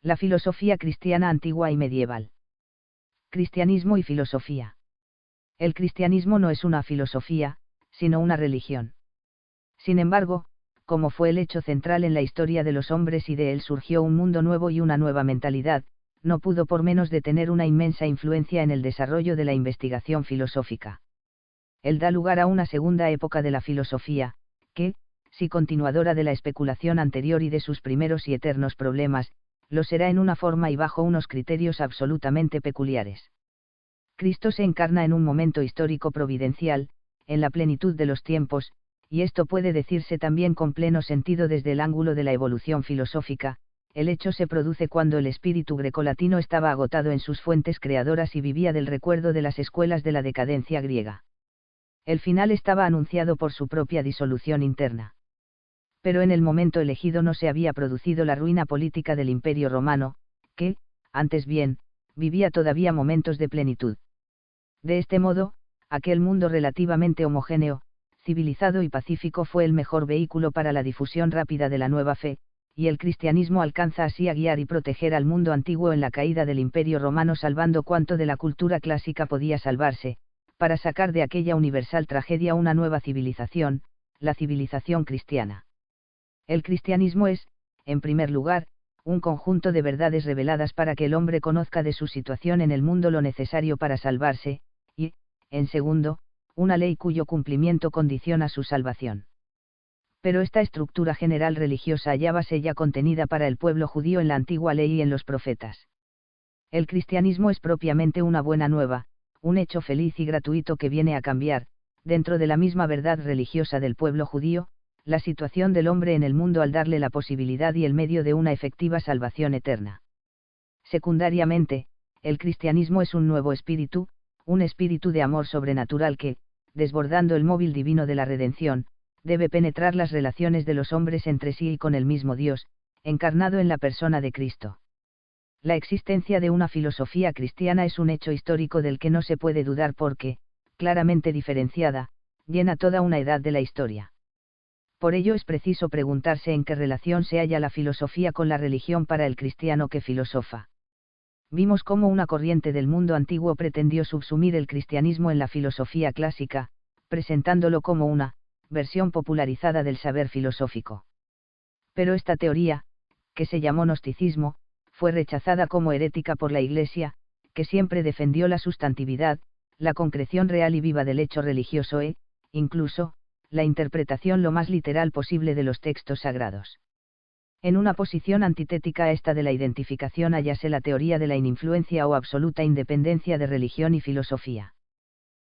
La filosofía cristiana antigua y medieval. Cristianismo y filosofía. El cristianismo no es una filosofía, sino una religión. Sin embargo, como fue el hecho central en la historia de los hombres y de él surgió un mundo nuevo y una nueva mentalidad, no pudo por menos de tener una inmensa influencia en el desarrollo de la investigación filosófica. Él da lugar a una segunda época de la filosofía, que, si continuadora de la especulación anterior y de sus primeros y eternos problemas, lo será en una forma y bajo unos criterios absolutamente peculiares. Cristo se encarna en un momento histórico providencial, en la plenitud de los tiempos, y esto puede decirse también con pleno sentido desde el ángulo de la evolución filosófica. El hecho se produce cuando el espíritu grecolatino estaba agotado en sus fuentes creadoras y vivía del recuerdo de las escuelas de la decadencia griega. El final estaba anunciado por su propia disolución interna. Pero en el momento elegido no se había producido la ruina política del Imperio Romano, que, antes bien, vivía todavía momentos de plenitud. De este modo, aquel mundo relativamente homogéneo, civilizado y pacífico fue el mejor vehículo para la difusión rápida de la nueva fe, y el cristianismo alcanza así a guiar y proteger al mundo antiguo en la caída del Imperio Romano salvando cuanto de la cultura clásica podía salvarse, para sacar de aquella universal tragedia una nueva civilización, la civilización cristiana. El cristianismo es, en primer lugar, un conjunto de verdades reveladas para que el hombre conozca de su situación en el mundo lo necesario para salvarse, y, en segundo, una ley cuyo cumplimiento condiciona su salvación. Pero esta estructura general religiosa hallábase ya contenida para el pueblo judío en la antigua ley y en los profetas. El cristianismo es propiamente una buena nueva, un hecho feliz y gratuito que viene a cambiar, dentro de la misma verdad religiosa del pueblo judío, la situación del hombre en el mundo al darle la posibilidad y el medio de una efectiva salvación eterna. Secundariamente, el cristianismo es un nuevo espíritu, un espíritu de amor sobrenatural que, desbordando el móvil divino de la redención, debe penetrar las relaciones de los hombres entre sí y con el mismo Dios, encarnado en la persona de Cristo. La existencia de una filosofía cristiana es un hecho histórico del que no se puede dudar porque, claramente diferenciada, llena toda una edad de la historia. Por ello es preciso preguntarse en qué relación se halla la filosofía con la religión para el cristiano que filosofa. Vimos cómo una corriente del mundo antiguo pretendió subsumir el cristianismo en la filosofía clásica, presentándolo como una versión popularizada del saber filosófico. Pero esta teoría, que se llamó gnosticismo, fue rechazada como herética por la Iglesia, que siempre defendió la sustantividad, la concreción real y viva del hecho religioso e, incluso, la interpretación lo más literal posible de los textos sagrados. En una posición antitética a esta de la identificación hállase la teoría de la ininfluencia o absoluta independencia de religión y filosofía.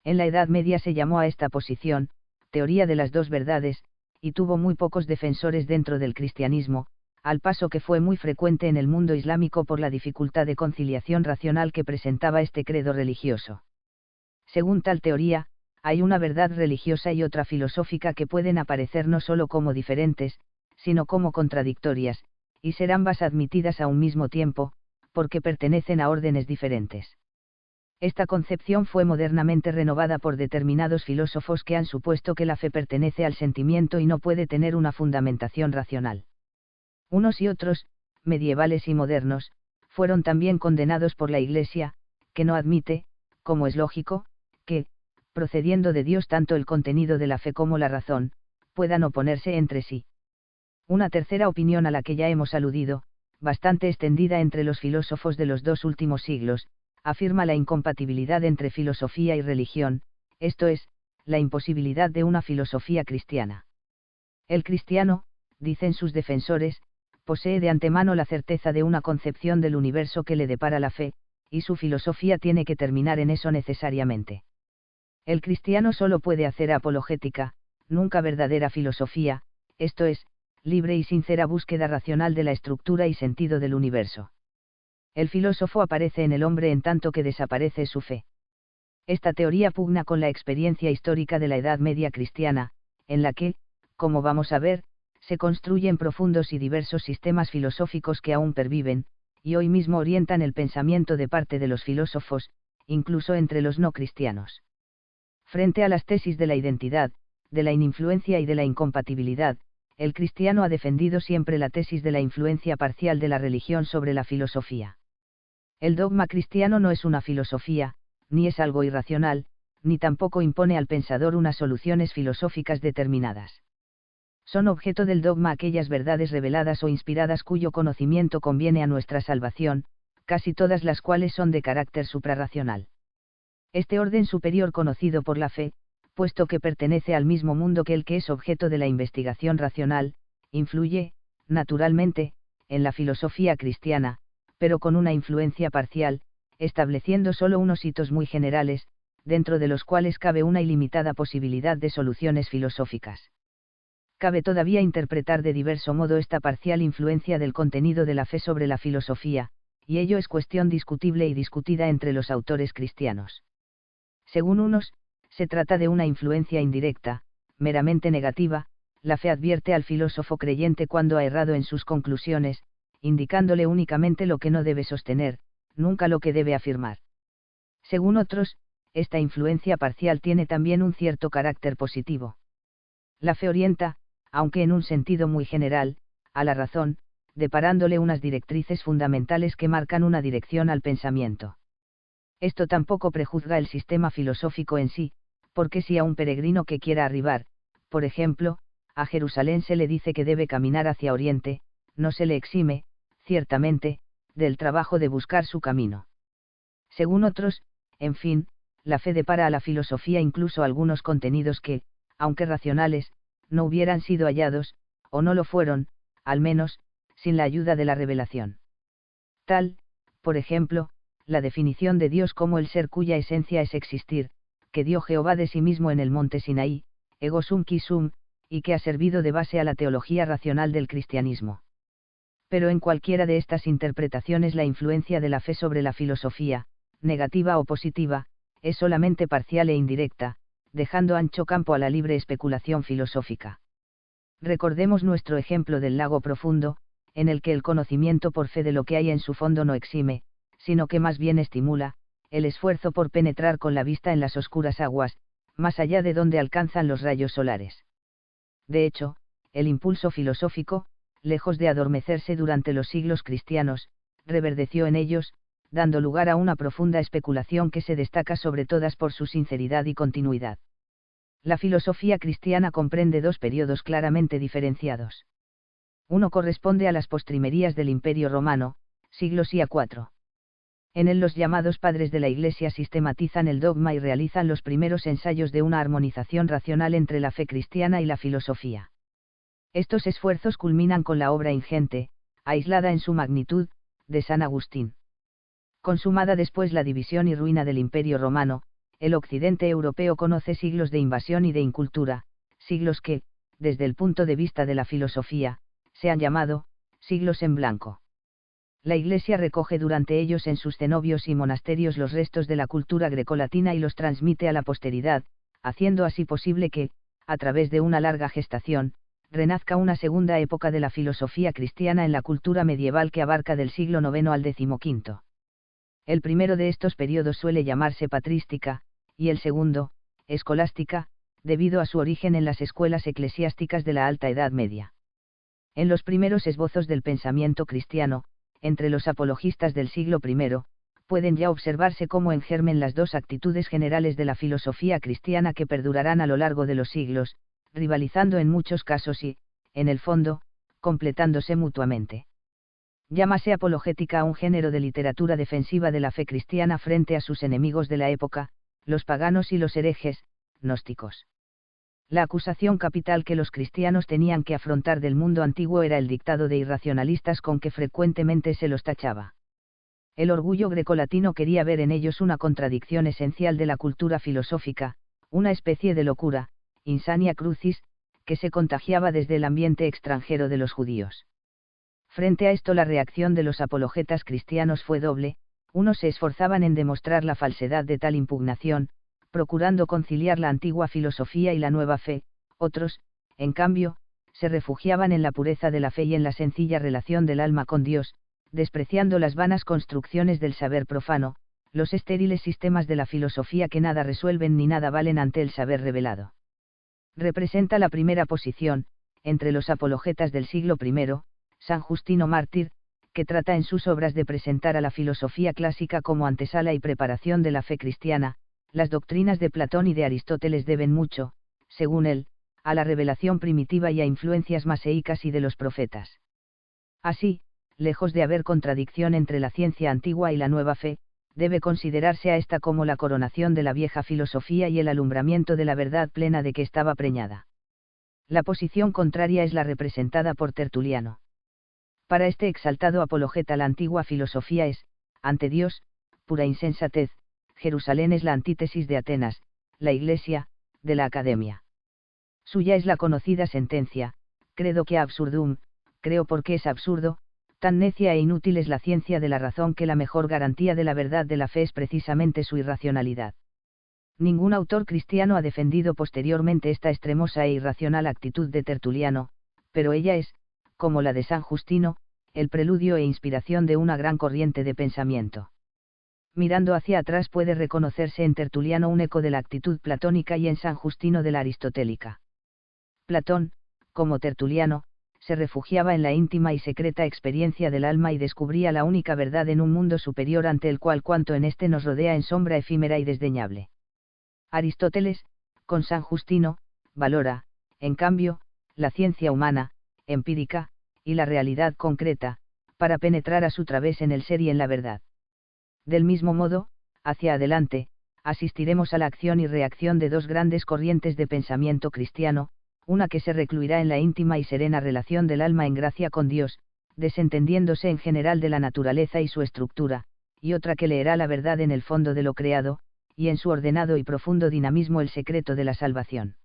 En la Edad Media se llamó a esta posición, teoría de las dos verdades, y tuvo muy pocos defensores dentro del cristianismo, al paso que fue muy frecuente en el mundo islámico por la dificultad de conciliación racional que presentaba este credo religioso. Según tal teoría, hay una verdad religiosa y otra filosófica que pueden aparecer no solo como diferentes, sino como contradictorias, y ser ambas admitidas a un mismo tiempo, porque pertenecen a órdenes diferentes. Esta concepción fue modernamente renovada por determinados filósofos que han supuesto que la fe pertenece al sentimiento y no puede tener una fundamentación racional. Unos y otros, medievales y modernos, fueron también condenados por la Iglesia, que no admite, como es lógico, que, procediendo de Dios tanto el contenido de la fe como la razón, puedan oponerse entre sí. Una tercera opinión a la que ya hemos aludido, bastante extendida entre los filósofos de los 2 últimos siglos, afirma la incompatibilidad entre filosofía y religión, esto es, la imposibilidad de una filosofía cristiana. El cristiano, dicen sus defensores, posee de antemano la certeza de una concepción del universo que le depara la fe, y su filosofía tiene que terminar en eso necesariamente. El cristiano solo puede hacer apologética, nunca verdadera filosofía, esto es, libre y sincera búsqueda racional de la estructura y sentido del universo. El filósofo aparece en el hombre en tanto que desaparece su fe. Esta teoría pugna con la experiencia histórica de la Edad Media cristiana, en la que, como vamos a ver, se construyen profundos y diversos sistemas filosóficos que aún perviven, y hoy mismo orientan el pensamiento de parte de los filósofos, incluso entre los no cristianos. Frente a las tesis de la identidad, de la ininfluencia y de la incompatibilidad, el cristiano ha defendido siempre la tesis de la influencia parcial de la religión sobre la filosofía. El dogma cristiano no es una filosofía, ni es algo irracional, ni tampoco impone al pensador unas soluciones filosóficas determinadas. Son objeto del dogma aquellas verdades reveladas o inspiradas cuyo conocimiento conviene a nuestra salvación, casi todas las cuales son de carácter suprarracional. Este orden superior conocido por la fe, puesto que pertenece al mismo mundo que el que es objeto de la investigación racional, influye, naturalmente, en la filosofía cristiana, pero con una influencia parcial, estableciendo solo unos hitos muy generales, dentro de los cuales cabe una ilimitada posibilidad de soluciones filosóficas. Cabe todavía interpretar de diverso modo esta parcial influencia del contenido de la fe sobre la filosofía, y ello es cuestión discutible y discutida entre los autores cristianos. Según unos, se trata de una influencia indirecta, meramente negativa. La fe advierte al filósofo creyente cuando ha errado en sus conclusiones, indicándole únicamente lo que no debe sostener, nunca lo que debe afirmar. Según otros, esta influencia parcial tiene también un cierto carácter positivo. La fe orienta, aunque en un sentido muy general, a la razón, deparándole unas directrices fundamentales que marcan una dirección al pensamiento. Esto tampoco prejuzga el sistema filosófico en sí, porque si a un peregrino que quiera arribar, por ejemplo, a Jerusalén se le dice que debe caminar hacia Oriente, no se le exime, ciertamente, del trabajo de buscar su camino. Según otros, en fin, la fe depara a la filosofía incluso algunos contenidos que, aunque racionales, no hubieran sido hallados, o no lo fueron, al menos, sin la ayuda de la revelación. Tal, por ejemplo, la definición de Dios como el ser cuya esencia es existir, que dio Jehová de sí mismo en el monte Sinaí, ego sum qui sum, y que ha servido de base a la teología racional del cristianismo. Pero en cualquiera de estas interpretaciones la influencia de la fe sobre la filosofía, negativa o positiva, es solamente parcial e indirecta, dejando ancho campo a la libre especulación filosófica. Recordemos nuestro ejemplo del lago profundo, en el que el conocimiento por fe de lo que hay en su fondo no exime, sino que más bien estimula, el esfuerzo por penetrar con la vista en las oscuras aguas, más allá de donde alcanzan los rayos solares. De hecho, el impulso filosófico, lejos de adormecerse durante los siglos cristianos, reverdeció en ellos, dando lugar a una profunda especulación que se destaca sobre todas por su sinceridad y continuidad. La filosofía cristiana comprende dos periodos claramente diferenciados. Uno corresponde a las postrimerías del Imperio Romano, siglos I a IV. En él los llamados padres de la Iglesia sistematizan el dogma y realizan los primeros ensayos de una armonización racional entre la fe cristiana y la filosofía. Estos esfuerzos culminan con la obra ingente, aislada en su magnitud, de San Agustín. Consumada después la división y ruina del Imperio Romano, el occidente europeo conoce siglos de invasión y de incultura, siglos que, desde el punto de vista de la filosofía, se han llamado siglos en blanco. La Iglesia recoge durante ellos en sus cenobios y monasterios los restos de la cultura grecolatina y los transmite a la posteridad, haciendo así posible que, a través de una larga gestación, renazca una segunda época de la filosofía cristiana en la cultura medieval que abarca del siglo IX al XV. El primero de estos periodos suele llamarse patrística, y el segundo, escolástica, debido a su origen en las escuelas eclesiásticas de la Alta Edad Media. En los primeros esbozos del pensamiento cristiano, entre los apologistas del siglo I, pueden ya observarse como en germen las dos actitudes generales de la filosofía cristiana que perdurarán a lo largo de los siglos, rivalizando en muchos casos y, en el fondo, completándose mutuamente. Llámase apologética a un género de literatura defensiva de la fe cristiana frente a sus enemigos de la época, los paganos y los herejes, gnósticos. La acusación capital que los cristianos tenían que afrontar del mundo antiguo era el dictado de irracionalistas con que frecuentemente se los tachaba. El orgullo grecolatino quería ver en ellos una contradicción esencial de la cultura filosófica, una especie de locura, insania crucis, que se contagiaba desde el ambiente extranjero de los judíos. Frente a esto la reacción de los apologetas cristianos fue doble: unos se esforzaban en demostrar la falsedad de tal impugnación, procurando conciliar la antigua filosofía y la nueva fe; otros, en cambio, se refugiaban en la pureza de la fe y en la sencilla relación del alma con Dios, despreciando las vanas construcciones del saber profano, los estériles sistemas de la filosofía que nada resuelven ni nada valen ante el saber revelado. Representa la primera posición, entre los apologetas del siglo I, San Justino Mártir, que trata en sus obras de presentar a la filosofía clásica como antesala y preparación de la fe cristiana. Las doctrinas de Platón y de Aristóteles deben mucho, según él, a la revelación primitiva y a influencias maseicas y de los profetas. Así, lejos de haber contradicción entre la ciencia antigua y la nueva fe, debe considerarse a esta como la coronación de la vieja filosofía y el alumbramiento de la verdad plena de que estaba preñada. La posición contraria es la representada por Tertuliano. Para este exaltado apologeta la antigua filosofía es, ante Dios, pura insensatez. Jerusalén es la antítesis de Atenas, la Iglesia, de la Academia. Suya es la conocida sentencia, credo que absurdum, creo porque es absurdo, tan necia e inútil es la ciencia de la razón que la mejor garantía de la verdad de la fe es precisamente su irracionalidad. Ningún autor cristiano ha defendido posteriormente esta extremosa e irracional actitud de Tertuliano, pero ella es, como la de San Justino, el preludio e inspiración de una gran corriente de pensamiento. Mirando hacia atrás puede reconocerse en Tertuliano un eco de la actitud platónica y en San Justino de la aristotélica. Platón, como Tertuliano, se refugiaba en la íntima y secreta experiencia del alma y descubría la única verdad en un mundo superior ante el cual cuanto en éste nos rodea en sombra efímera y desdeñable. Aristóteles, con San Justino, valora, en cambio, la ciencia humana, empírica, y la realidad concreta, para penetrar a su través en el ser y en la verdad. Del mismo modo, hacia adelante, asistiremos a la acción y reacción de dos grandes corrientes de pensamiento cristiano, una que se recluirá en la íntima y serena relación del alma en gracia con Dios, desentendiéndose en general de la naturaleza y su estructura, y otra que leerá la verdad en el fondo de lo creado, y en su ordenado y profundo dinamismo el secreto de la salvación.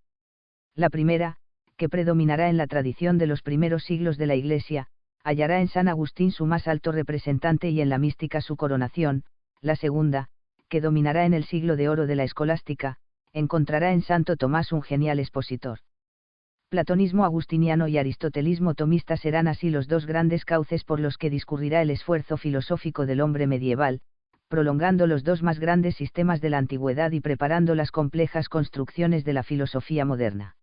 La primera, que predominará en la tradición de los primeros siglos de la Iglesia, hallará en San Agustín su más alto representante y en la mística su coronación. La segunda, que dominará en el siglo de oro de la escolástica, encontrará en Santo Tomás un genial expositor. Platonismo agustiniano y aristotelismo tomista serán así los dos grandes cauces por los que discurrirá el esfuerzo filosófico del hombre medieval, prolongando los dos más grandes sistemas de la antigüedad y preparando las complejas construcciones de la filosofía moderna.